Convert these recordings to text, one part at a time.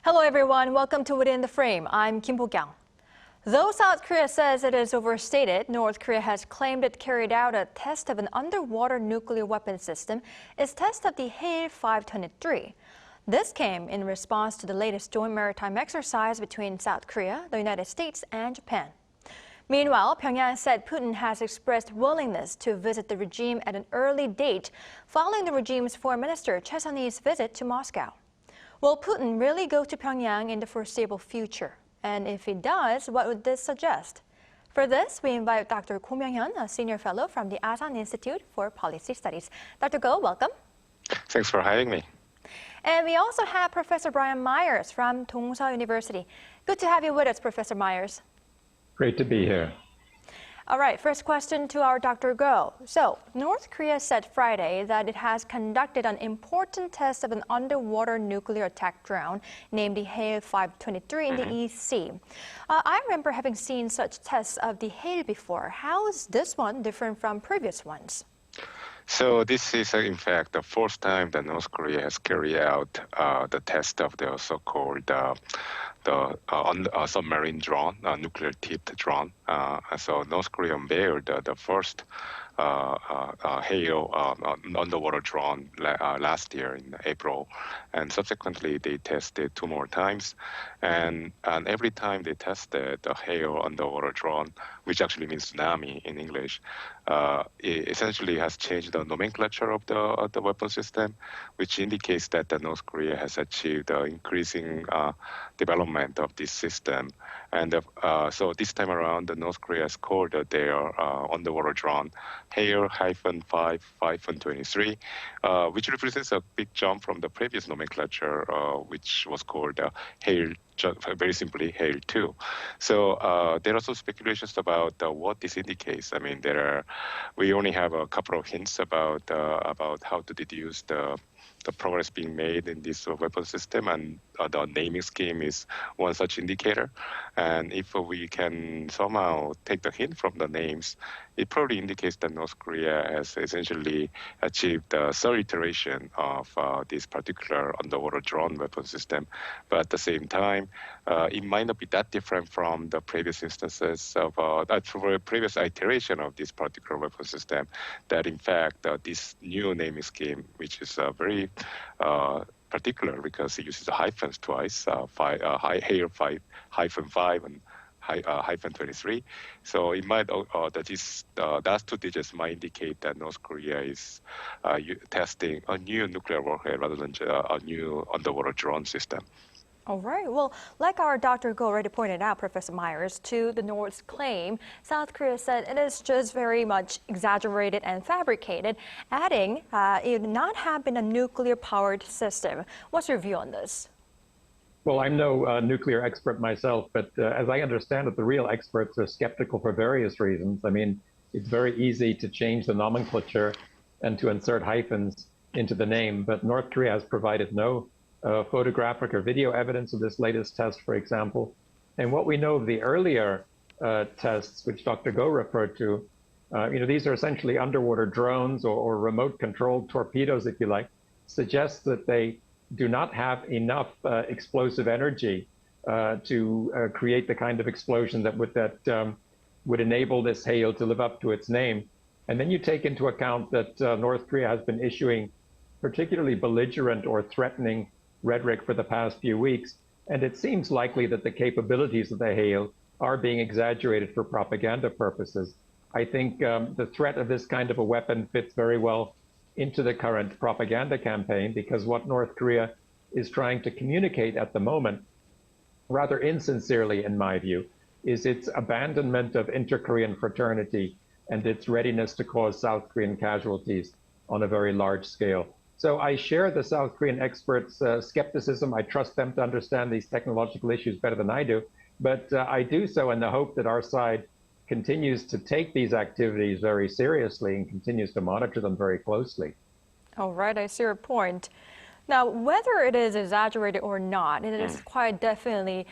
Hello everyone, welcome to Within the Frame. I'm Kim Bo-kyung. Though South Korea says it is overstated, North Korea has claimed it carried out a test of an underwater nuclear weapon system, its test of the Haeil-5-23. This came in response to the latest joint maritime exercise between South Korea, the United States, and Japan. Meanwhile, Pyongyang said Putin has expressed willingness to visit the regime at an early date following the regime's foreign minister Choe Son-hui's visit to Moscow. Will Putin really go to Pyongyang in the foreseeable future? And if he does, what would this suggest? For this, we invite Doctor Go Myong-hyun, a senior fellow from the Asan Institute for Policy Studies. Dr. Go, welcome. Thanks for having me. And we also have Professor Brian Myers from Dongseo University. Good to have you with us, Professor Myers. Great to be here. All right, first question to our Dr. Go. So, North Korea said Friday that it has conducted an important test of an underwater nuclear attack drone named the Haeil-5-23 in the East Sea. I remember having seen such tests of the Haeil before. How is this one different from previous ones? So this is, in fact, the first time that North Korea has carried out the test of the so-called submarine drone, nuclear-tipped drone. So North Korea unveiled the first Haeil underwater drone last year in April, and subsequently they tested 2 more times, and every time they tested the Haeil underwater drone, which actually means tsunami in English, it essentially has changed the nomenclature of the weapon system, which indicates that the North Korea has achieved increasing development of this system. And so this time around, the North Korea has called their underwater drone Haeil-5-23, which represents a big jump from the previous nomenclature, which was called Haeil, very simply Haeil-2. So there are also speculations about what this indicates. I mean, we only have a couple of hints about how to deduce the progress being made in this weapon system, and the naming scheme is one such indicator. And if we can somehow take the hint from the names, it probably indicates that North Korea has essentially achieved the third iteration of this particular underwater drone weapon system. But at the same time, it might not be that different from the previous instances of the previous iteration of this particular weapon system, that in fact this new naming scheme, which is very particular because it uses the hyphens twice, Haeil-5 -5 and -23. So it might those 2 digits might indicate that North Korea is testing a new nuclear warhead rather than a new underwater drone system. All right. Well, like our Dr. Go already pointed out, Professor Myers, to the North's claim, South Korea said it is just very much exaggerated and fabricated, adding it would not have been a nuclear-powered system. What's your view on this? Well, I'm no nuclear expert myself, but as I understand it, the real experts are skeptical for various reasons. I mean, it's very easy to change the nomenclature and to insert hyphens into the name, but North Korea has provided no photographic or video evidence of this latest test, for example. And what we know of the earlier tests, which Dr. Go referred to, these are essentially underwater drones or remote-controlled torpedoes, if you like, suggests that they do not have enough explosive energy to create the kind of explosion that would enable this Haeil to live up to its name. And then you take into account that North Korea has been issuing particularly belligerent or threatening rhetoric for the past few weeks, and it seems likely that the capabilities of the Haeil are being exaggerated for propaganda purposes. I think the threat of this kind of a weapon fits very well into the current propaganda campaign, because what North Korea is trying to communicate at the moment, rather insincerely in my view, is its abandonment of inter-Korean fraternity and its readiness to cause South Korean casualties on a very large scale. So I share the South Korean experts' skepticism. I trust them to understand these technological issues better than I do. But I do so in the hope that our side continues to take these activities very seriously and continues to monitor them very closely. All right, I see your point. Now, whether it is exaggerated or not, it is quite definitely,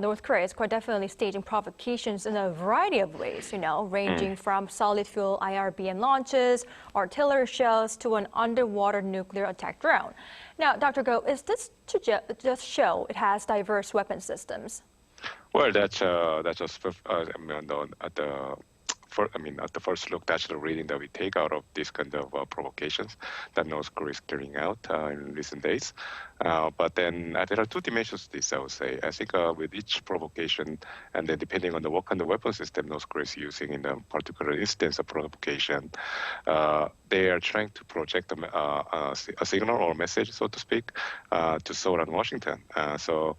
North Korea is quite definitely staging provocations in a variety of ways, ranging from solid fuel IRBM launches, artillery shells, to an underwater nuclear attack drone. Now, Dr. Go, is this to just show it has diverse weapon systems? Well, that's just at the first look, that's the reading that we take out of this kind of provocations that North Korea is carrying out in recent days. But then there are two dimensions to this, I would say. I think with each provocation, and then depending on what kind of weapon system North Korea is using in a particular instance of provocation, they are trying to project a signal or message, so to speak, to Seoul and Washington. So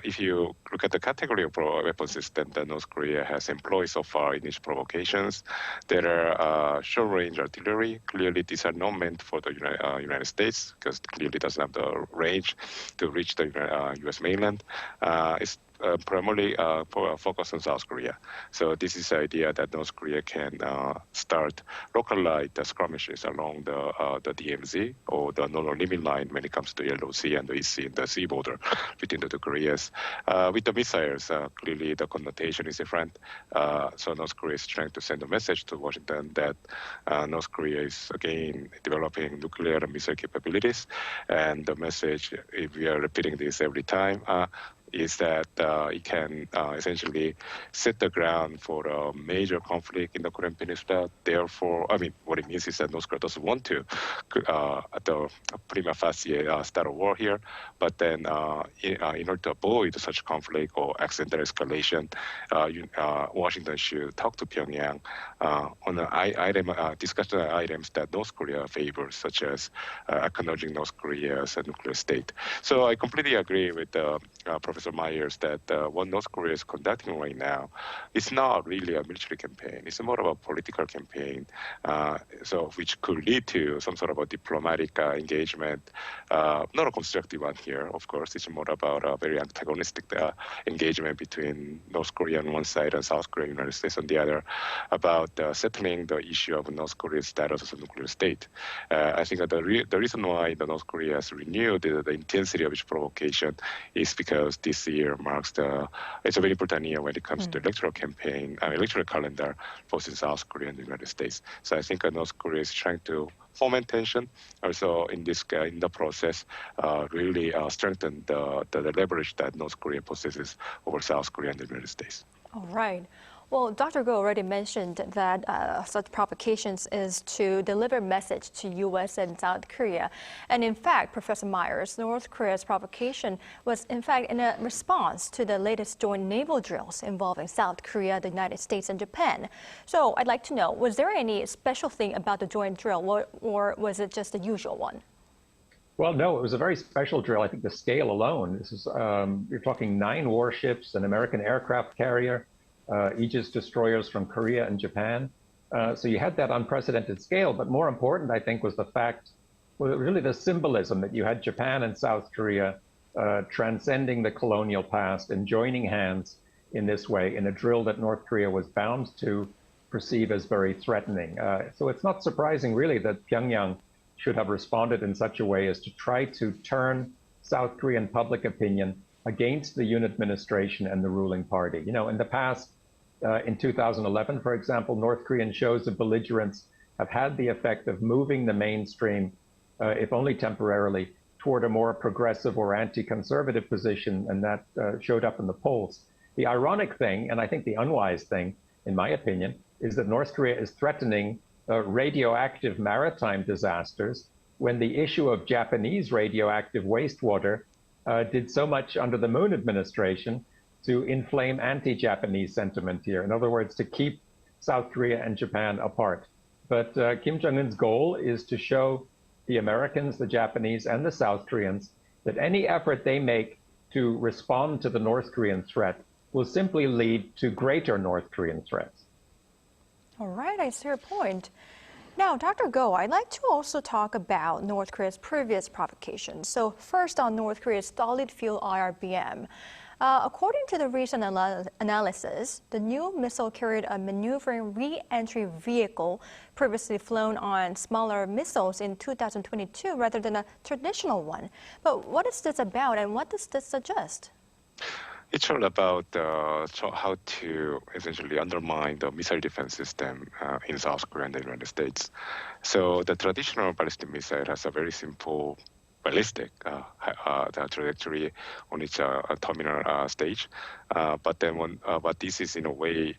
if you look at the category of weapon system that North Korea has employed so far in its provocations, there are short-range artillery. Clearly, these are not meant for the United States because clearly it doesn't have the range to reach the U.S. mainland. It's primarily focused on South Korea. So this is the idea that North Korea can start localized skirmishes along the DMZ or the non-limit line when it comes to the Yellow Sea and the East Sea and the sea border between the two Koreas. With the missiles, clearly the connotation is different. So North Korea is trying to send a message to Washington that North Korea is again developing nuclear and missile capabilities. And the message, if we are repeating this every time, is that it can essentially set the ground for a major conflict in the Korean Peninsula. Therefore, what it means is that North Korea doesn't want to, at the prima facie, start a war here. But then, in order to avoid such conflict or accidental escalation, Washington should talk to Pyongyang on discussion items that North Korea favors, such as acknowledging North Korea as a nuclear state. So I completely agree with Professor Myers that what North Korea is conducting right now is not really a military campaign. It's more of a political campaign, so which could lead to some sort of a diplomatic engagement. Not a constructive one here, of course. It's more about a very antagonistic engagement between North Korea on one side and South Korea and the United States on the other about settling the issue of North Korea's status as a nuclear state. I think that the reason why the North Korea has renewed the intensity of its provocation is because this year marks it's a very important year when it comes to electoral campaign, electoral calendar, both in South Korea and the United States. So I think North Korea is trying to foment tension, also in the process, really strengthen the leverage that North Korea possesses over South Korea and the United States. All right. Well, Dr. Go already mentioned that such provocations is to deliver message to U.S. and South Korea. And in fact, Professor Myers, North Korea's provocation was in fact in a response to the latest joint naval drills involving South Korea, the United States, and Japan. So I'd like to know, was there any special thing about the joint drill, or was it just the usual one? Well, no, it was a very special drill. I think the scale alone, this is, you're talking 9 warships, an American aircraft carrier, Aegis destroyers from Korea and Japan. So you had that unprecedented scale, but more important, I think, was the fact, really the symbolism that you had Japan and South Korea transcending the colonial past and joining hands in this way in a drill that North Korea was bound to perceive as very threatening. So it's not surprising, really, that Pyongyang should have responded in such a way as to try to turn South Korean public opinion against the Yoon administration and the ruling party. In the past, in 2011, for example, North Korean shows of belligerence have had the effect of moving the mainstream, if only temporarily, toward a more progressive or anti-conservative position, and that showed up in the polls. The ironic thing, and I think the unwise thing, in my opinion, is that North Korea is threatening radioactive maritime disasters when the issue of Japanese radioactive wastewater did so much under the Moon administration to inflame anti-Japanese sentiment here. In other words, to keep South Korea and Japan apart. But Kim Jong-un's goal is to show the Americans, the Japanese, and the South Koreans that any effort they make to respond to the North Korean threat will simply lead to greater North Korean threats. All right, I see your point. Now, Dr. Go, I'd like to also talk about North Korea's previous provocations. So first on North Korea's solid fuel IRBM. According to the recent analysis, the new missile carried a maneuvering re-entry vehicle previously flown on smaller missiles in 2022 rather than a traditional one. But what is this about and what does this suggest? It's all about how to essentially undermine the missile defense system in South Korea and the United States. So the traditional ballistic missile has a very simple ballistic the trajectory on its terminal stage, but this is in a way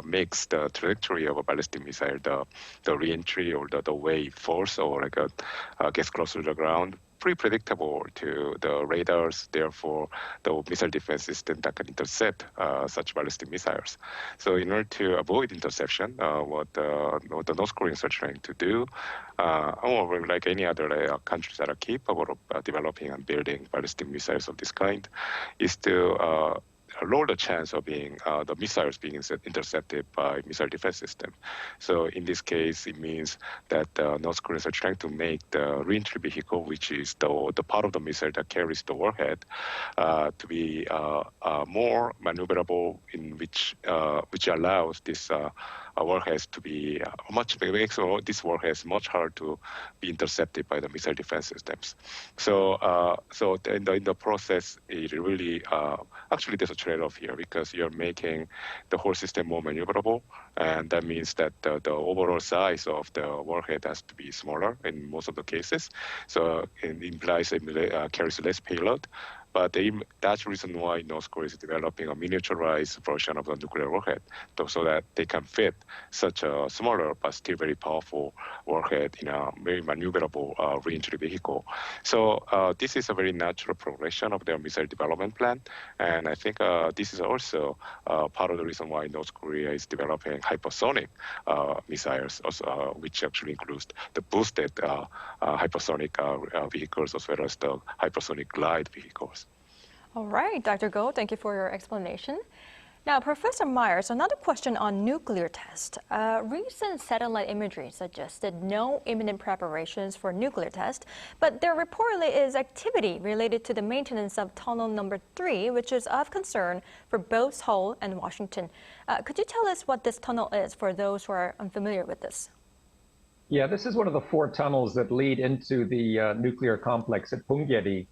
makes the trajectory of a ballistic missile, the reentry or the wave force or gets closer to the ground, pretty predictable to the radars, therefore the missile defense system that can intercept such ballistic missiles. So in order to avoid interception, what the North Koreans are trying to do, or like any other countries that are capable of developing and building ballistic missiles of this kind, is to lower the chance of the missiles being intercepted by missile defense system. So in this case, it means that North Koreans are trying to make the reentry vehicle, which is the part of the missile that carries the warhead, to be more maneuverable, in which allows this warheads to be makes this warheads much harder to be intercepted by the missile defense systems. So in the process, it really actually there's a trade-off here because you're making the whole system more maneuverable, and that means that the overall size of the warhead has to be smaller in most of the cases. So it implies it carries less payload. But that's the reason why North Korea is developing a miniaturized version of the nuclear warhead, so that they can fit such a smaller but still very powerful warhead in a very maneuverable reentry vehicle. So this is a very natural progression of their missile development plan. And I think this is also part of the reason why North Korea is developing hypersonic missiles, which actually includes the boosted hypersonic vehicles as well as the hypersonic glide vehicles. All right, Dr. Go, thank you for your explanation. Now, Professor Myers, another question on nuclear test. Recent satellite imagery suggested no imminent preparations for nuclear test, but there reportedly is activity related to the maintenance of Tunnel Number 3, which is of concern for both Seoul and Washington. Could you tell us what this tunnel is for those who are unfamiliar with this? Yeah, this is one of the 4 tunnels that lead into the nuclear complex at Punggye-ri,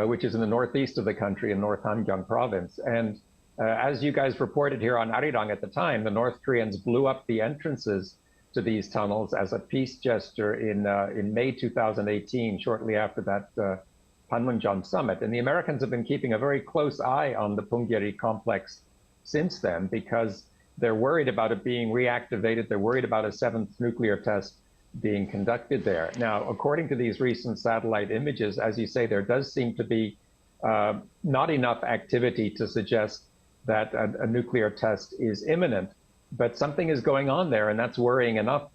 which is in the northeast of the country in North Hamgyong province. And as you guys reported here on Arirang at the time, the North Koreans blew up the entrances to these tunnels as a peace gesture in May 2018, shortly after that Panmunjom summit. And the Americans have been keeping a very close eye on the Punggye-ri complex since then because they're worried about it being reactivated. They're worried about a 7th nuclear test being conducted there. Now, according to these recent satellite images, as you say, there does seem to be not enough activity to suggest that a nuclear test is imminent, but something is going on there, and that's worrying enough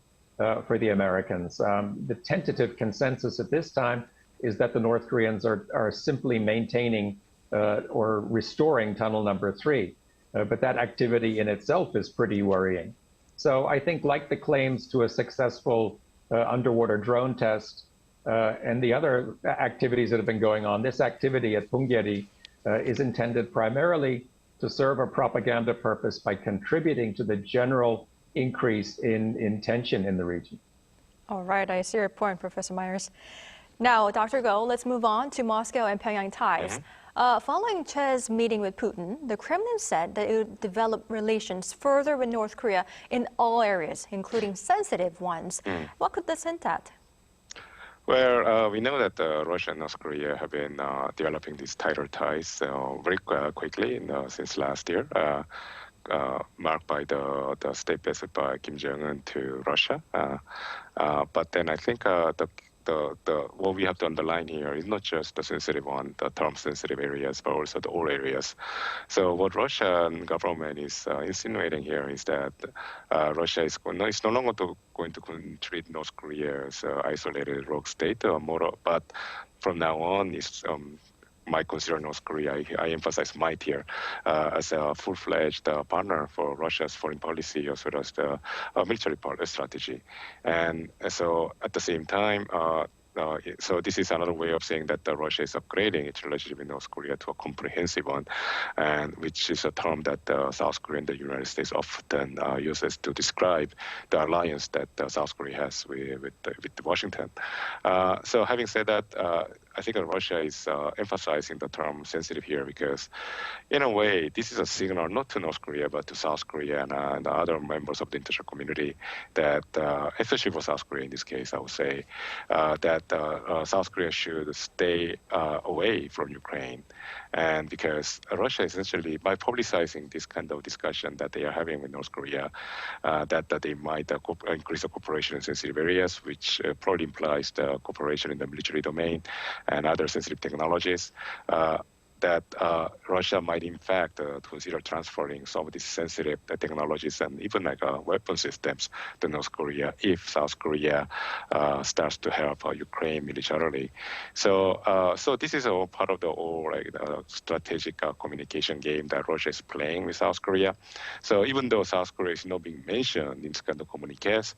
for the Americans. The tentative consensus at this time is that the North Koreans are simply maintaining or restoring Tunnel Number 3, but that activity in itself is pretty worrying. So I think like the claims to a successful underwater drone test and the other activities that have been going on, this activity at Punggye-ri is intended primarily to serve a propaganda purpose by contributing to the general increase in tension in the region. All right, I see your point, Professor Myers. Now, Dr. Go, let's move on to Moscow and Pyongyang ties. Following Choe's meeting with Putin, the Kremlin said that it would develop relations further with North Korea in all areas, including sensitive ones. What could this hint at? Well, we know that Russia and North Korea have been developing these tighter ties very quickly since last year, marked by the state visit by Kim Jong-un to Russia. But then I think what we have to underline here is not just the sensitive one, the term-sensitive areas, but also the all areas. So what Russian government is insinuating here is that Russia is no longer going to treat North Korea as an isolated rogue state, but from now on, might consider North Korea, I emphasize might here, as a full-fledged partner for Russia's foreign policy as well as the military strategy. And so at the same time, so this is another way of saying that Russia is upgrading its relationship with North Korea to a comprehensive one, and which is a term that South Korea and the United States often uses to describe the alliance that South Korea has with Washington. So having said that, I think Russia is emphasizing the term sensitive here because, in a way, this is a signal not to North Korea but to South Korea and other members of the international community that, especially for South Korea in this case, I would say, that South Korea should stay away from Ukraine. And because Russia essentially, by publicizing this kind of discussion that they are having with North Korea, that they might increase the cooperation in sensitive areas, which probably implies the cooperation in the military domain and other sensitive technologies, that Russia might in fact consider transferring some of these sensitive technologies and even like weapon systems to North Korea if South Korea starts to help Ukraine militarily. So this is all part of the whole strategic communication game that Russia is playing with South Korea. So even though South Korea is not being mentioned in this kind of communiques,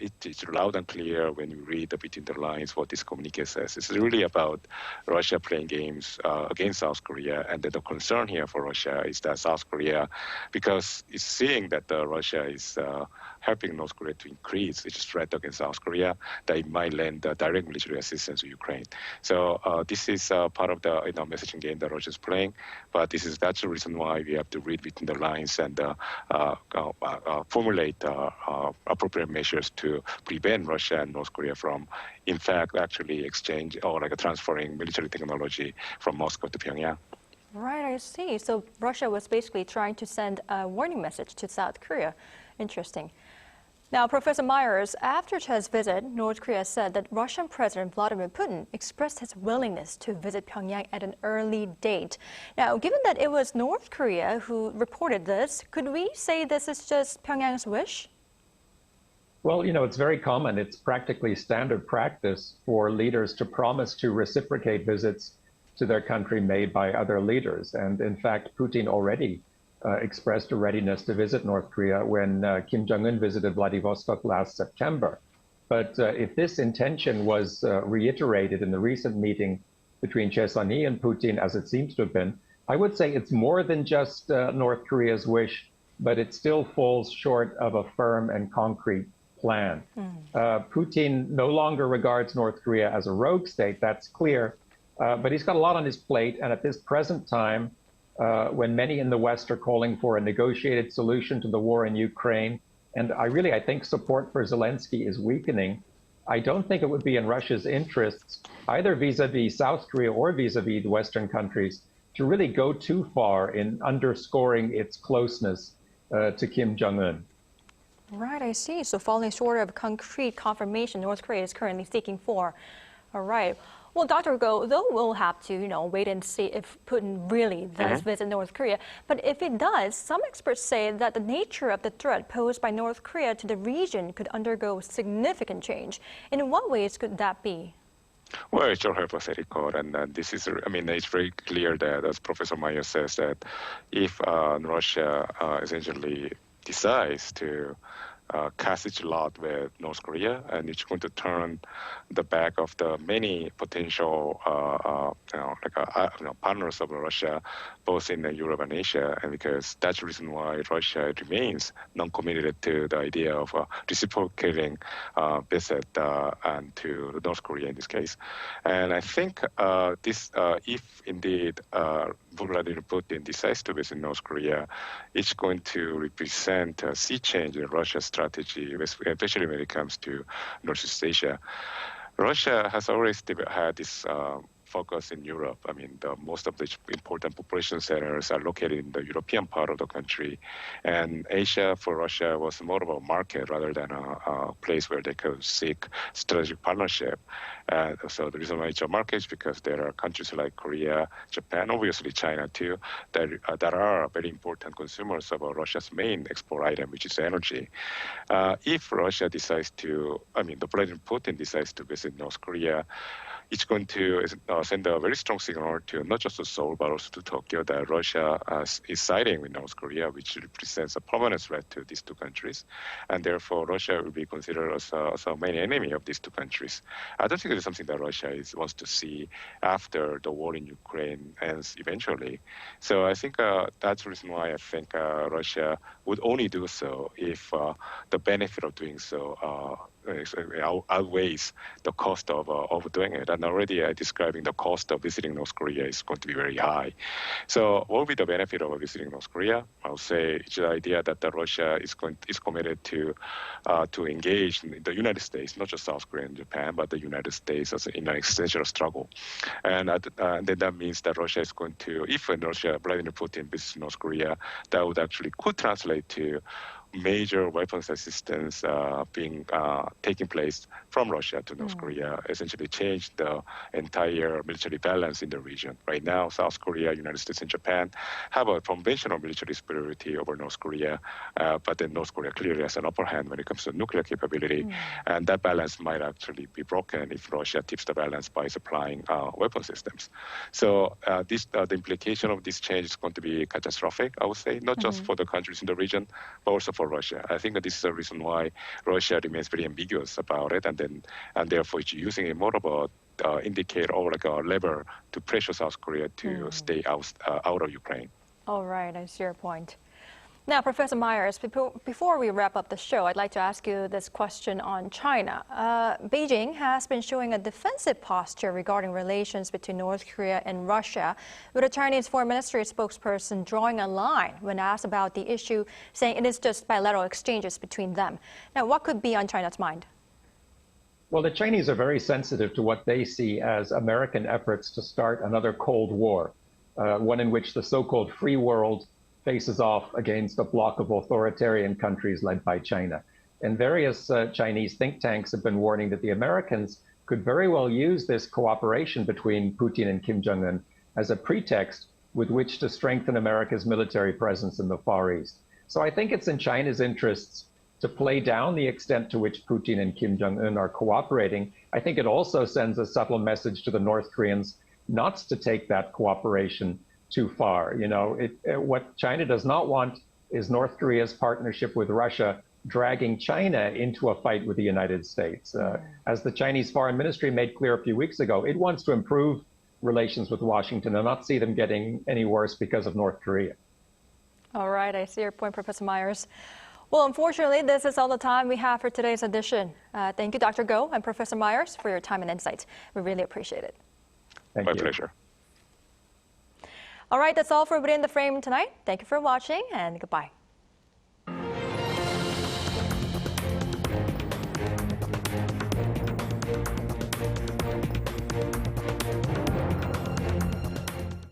it's loud and clear when you read between the lines what this communique says. It's really about Russia playing games against South Korea, and the concern here for Russia is that South Korea, because it's seeing that Russia is helping North Korea to increase its threat against South Korea, that it might lend direct military assistance to Ukraine. So this is part of the messaging game that Russia is playing, but that's the reason why we have to read between the lines and formulate appropriate measures to prevent Russia and North Korea from, in fact, actually exchange or transferring military technology from Moscow to Pyongyang. Right, I see. So Russia was basically trying to send a warning message to South Korea. Interesting. Now, Professor Myers, after Choe's visit, North Korea said that Russian President Vladimir Putin expressed his willingness to visit Pyongyang at an early date. Now, given that it was North Korea who reported this, could we say this is just Pyongyang's wish? Well, it's very common. It's practically standard practice for leaders to promise to reciprocate visits to their country made by other leaders. And in fact, Putin already expressed a readiness to visit North Korea when Kim Jong-un visited Vladivostok last September. But if this intention was reiterated in the recent meeting between Choe Son-hui and Putin, as it seems to have been, I would say it's more than just North Korea's wish, but it still falls short of a firm and concrete plan. Putin no longer regards North Korea as a rogue state, that's clear, but he's got a lot on his plate, and at this present time, when many in the West are calling for a negotiated solution to the war in Ukraine, and I think support for Zelensky is weakening, I don't think it would be in Russia's interests, either vis-a-vis South Korea or vis-a-vis the Western countries, to really go too far in underscoring its closeness to Kim Jong-un. Right, I see. So falling short of concrete confirmation North Korea is currently seeking for. All right. Well, Dr. Go, though we'll have to, wait and see if Putin really does visit North Korea. But if it does, some experts say that the nature of the threat posed by North Korea to the region could undergo significant change. In what ways could that be? Well, it's all hypothetical, and this is, it's very clear that, as Professor Myers says, that if Russia essentially decides to cast its lot with North Korea, and it's going to turn the back of the many potential partners of Russia, both in Europe and Asia, and because that's the reason why Russia remains non-committed to the idea of reciprocating visit and to North Korea in this case. And I think if indeed Vladimir Putin decides to visit North Korea, it's going to represent a sea change in Russia's strategy, especially when it comes to Northeast Asia. Russia has always had this focus in Europe. Most of the important population centers are located in the European part of the country. And Asia for Russia was more of a market rather than a place where they could seek strategic partnership. So the reason why it's a market is because there are countries like Korea, Japan, obviously China too, that are very important consumers of Russia's main export item, which is energy. If Russia decides to, the President Putin decides to visit North Korea, it's going to send a very strong signal to not just to Seoul, but also to Tokyo that Russia is siding with North Korea, which represents a permanent threat to these two countries. And therefore, Russia will be considered as a main enemy of these two countries. I don't think it is something that Russia wants to see after the war in Ukraine ends eventually. So I think that's the reason why I think Russia would only do so if the benefit of doing so outweighs the cost of doing it. And already describing the cost of visiting North Korea is going to be very high. So what will be the benefit of visiting North Korea? I would say it's the idea that Russia is committed to engage in the United States, not just South Korea and Japan, but the United States as in an existential struggle. And then that means that Russia is going to, if Vladimir Putin visits North Korea, that would actually could translate to major weapons assistance taking place from Russia to North Korea, essentially change the entire military balance in the region. Right now, South Korea, United States, and Japan have a conventional military superiority over North Korea, but then North Korea clearly has an upper hand when it comes to nuclear capability, and that balance might actually be broken if Russia tips the balance by supplying weapon systems. So the implication of this change is going to be catastrophic, I would say, not just for the countries in the region, but also for Russia. I think that this is the reason why Russia remains very ambiguous about it, and therefore it's using a more of a indicator or like a lever to pressure South Korea to stay out of Ukraine. All right, I see your point. Now, Professor Myers, before we wrap up the show, I'd like to ask you this question on China. Beijing has been showing a defensive posture regarding relations between North Korea and Russia, with a Chinese Foreign Ministry spokesperson drawing a line when asked about the issue, saying it is just bilateral exchanges between them. Now, what could be on China's mind? Well, the Chinese are very sensitive to what they see as American efforts to start another Cold War, one in which the so-called free world faces off against a bloc of authoritarian countries led by China. And various Chinese think tanks have been warning that the Americans could very well use this cooperation between Putin and Kim Jong-un as a pretext with which to strengthen America's military presence in the Far East. So I think it's in China's interests to play down the extent to which Putin and Kim Jong-un are cooperating. I think it also sends a subtle message to the North Koreans not to take that cooperation too far. You know, what China does not want is North Korea's partnership with Russia dragging China into a fight with the United States. As the Chinese Foreign Ministry made clear a few weeks ago, it wants to improve relations with Washington and not see them getting any worse because of North Korea. All right, I see your point, Professor Myers. Well, unfortunately, this is all the time we have for today's edition. Thank you, Dr. Go and Professor Myers, for your time and insights. We really appreciate it. Thank you. My pleasure. All right, that's all for Within the Frame tonight. Thank you for watching, and goodbye.